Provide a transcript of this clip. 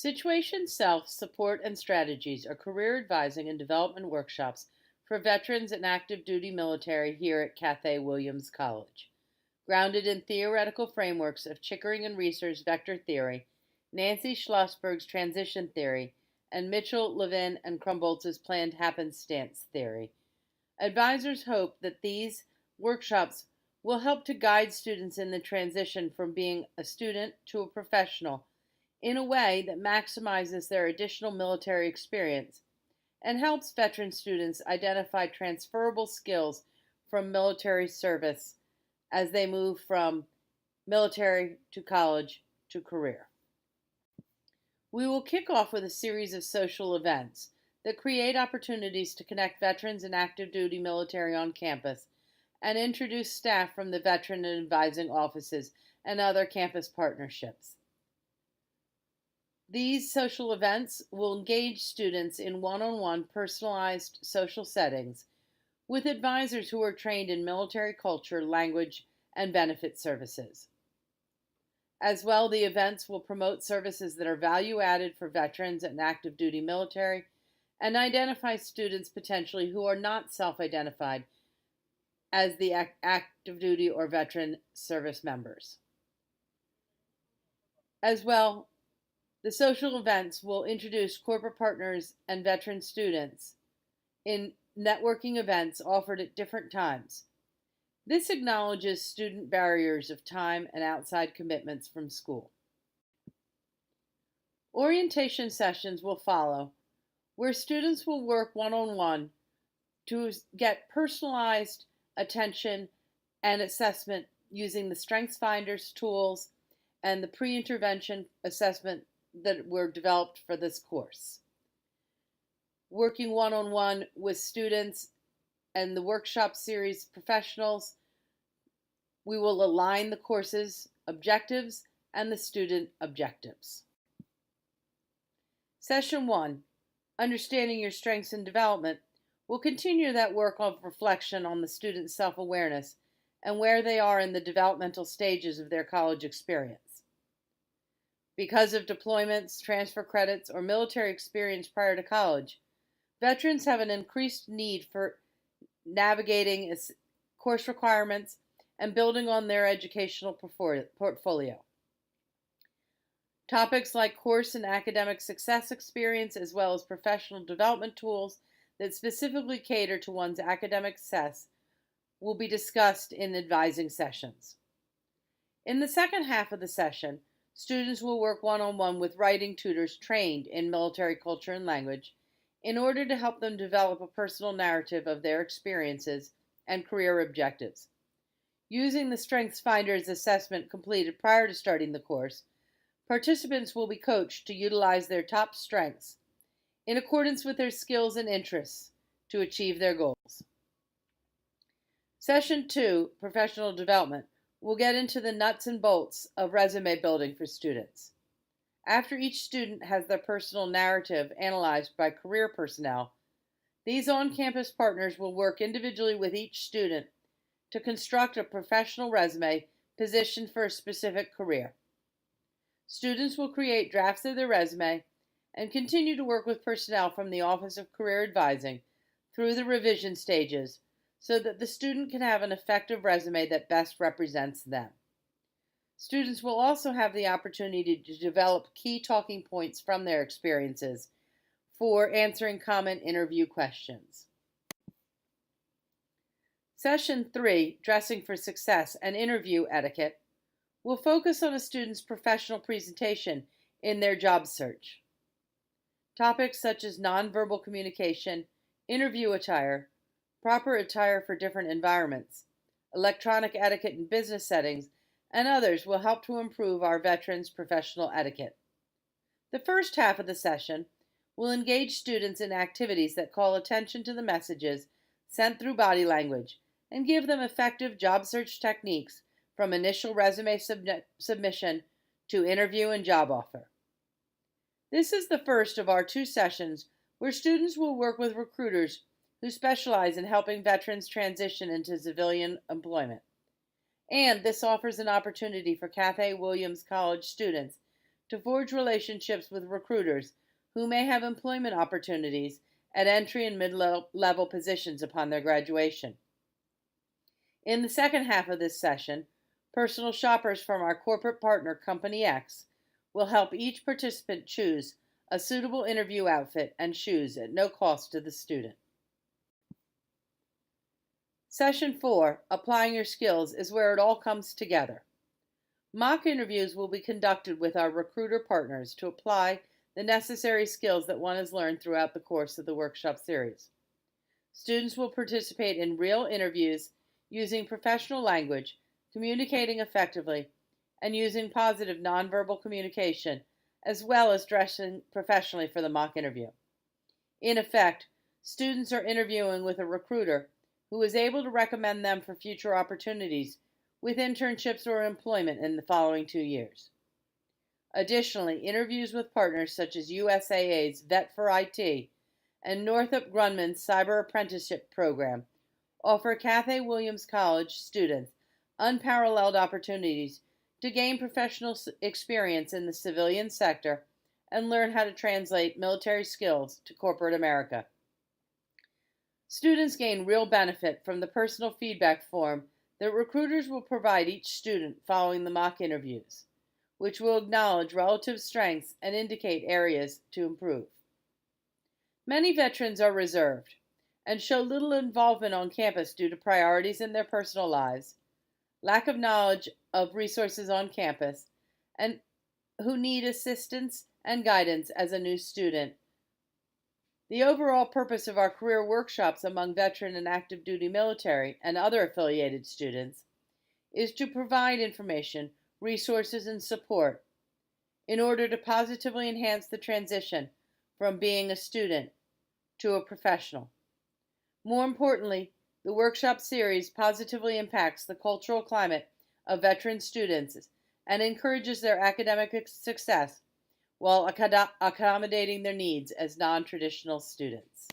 Situation Self Support and Strategies are career advising and development workshops for veterans and active duty military here at Cathay Williams College. Grounded in theoretical frameworks of Chickering and Reeser's vector theory, Nancy Schlossberg's transition theory, and Mitchell, Levin, and Krumbolz's planned happenstance theory. Advisors hope that these workshops will help to guide students in the transition from being a student to a professional in a way that maximizes their additional military experience and helps veteran students identify transferable skills from military service as they move from military to college to career. We will kick off with a series of social events that create opportunities to connect veterans and active duty military on campus and introduce staff from the veteran and advising offices and other campus partnerships. These social events will engage students in one-on-one personalized social settings with advisors who are trained in military culture, language, and benefit services. As well, the events will promote services that are value added for veterans and active duty military and identify students potentially who are not self-identified as the active duty or veteran service members. As well, the social events will introduce corporate partners and veteran students in networking events offered at different times. This acknowledges student barriers of time and outside commitments from school. Orientation sessions will follow, where students will work one-on-one to get personalized attention and assessment using the StrengthsFinders tools and the pre-intervention assessment that were developed for this course. Working one-on-one with students and the workshop series professionals, we will align the course's objectives and the student objectives. Session 1, Understanding Your Strengths and Development, will continue that work of reflection on the student's self-awareness and where they are in the developmental stages of their college experience. Because of deployments, transfer credits, or military experience prior to college, veterans have an increased need for navigating course requirements and building on their educational portfolio. Topics like course and academic success experience, as well as professional development tools that specifically cater to one's academic success, will be discussed in advising sessions. In the second half of the session, students will work one-on-one with writing tutors trained in military culture and language in order to help them develop a personal narrative of their experiences and career objectives. Using the StrengthsFinders assessment completed prior to starting the course, participants will be coached to utilize their top strengths in accordance with their skills and interests to achieve their goals. Session 2, Professional Development, we'll get into the nuts and bolts of resume building for students. After each student has their personal narrative analyzed by career personnel, these on-campus partners will work individually with each student to construct a professional resume positioned for a specific career. Students will create drafts of their resume and continue to work with personnel from the Office of Career Advising through the revision stages so that the student can have an effective resume that best represents them. Students will also have the opportunity to develop key talking points from their experiences for answering common interview questions. Session 3, Dressing for Success and Interview Etiquette, will focus on a student's professional presentation in their job search. Topics such as nonverbal communication, interview attire, proper attire for different environments, electronic etiquette in business settings, and others will help to improve our veterans' professional etiquette. The first half of the session will engage students in activities that call attention to the messages sent through body language and give them effective job search techniques from initial resume submission to interview and job offer. This is the first of our 2 sessions where students will work with recruiters who specialize in helping veterans transition into civilian employment. And this offers an opportunity for Cathay Williams College students to forge relationships with recruiters who may have employment opportunities at entry and mid-level positions upon their graduation. In the second half of this session, personal shoppers from our corporate partner, Company X, will help each participant choose a suitable interview outfit and shoes at no cost to the student. Session 4, Applying Your Skills, is where it all comes together. Mock interviews will be conducted with our recruiter partners to apply the necessary skills that one has learned throughout the course of the workshop series. Students will participate in real interviews using professional language, communicating effectively, and using positive nonverbal communication, as well as dressing professionally for the mock interview. In effect, students are interviewing with a recruiter who is able to recommend them for future opportunities with internships or employment in the following 2 years. Additionally, interviews with partners such as USAA's Vet for IT and Northrop Grumman's Cyber Apprenticeship Program offer Cathay Williams College students unparalleled opportunities to gain professional experience in the civilian sector and learn how to translate military skills to corporate America. Students gain real benefit from the personal feedback form that recruiters will provide each student following the mock interviews, which will acknowledge relative strengths and indicate areas to improve. Many veterans are reserved and show little involvement on campus due to priorities in their personal lives, lack of knowledge of resources on campus, and who need assistance and guidance as a new student. The overall purpose of our career workshops among veteran and active duty military and other affiliated students is to provide information, resources, and support in order to positively enhance the transition from being a student to a professional. More importantly, the workshop series positively impacts the cultural climate of veteran students and encourages their academic success while accommodating their needs as non-traditional students.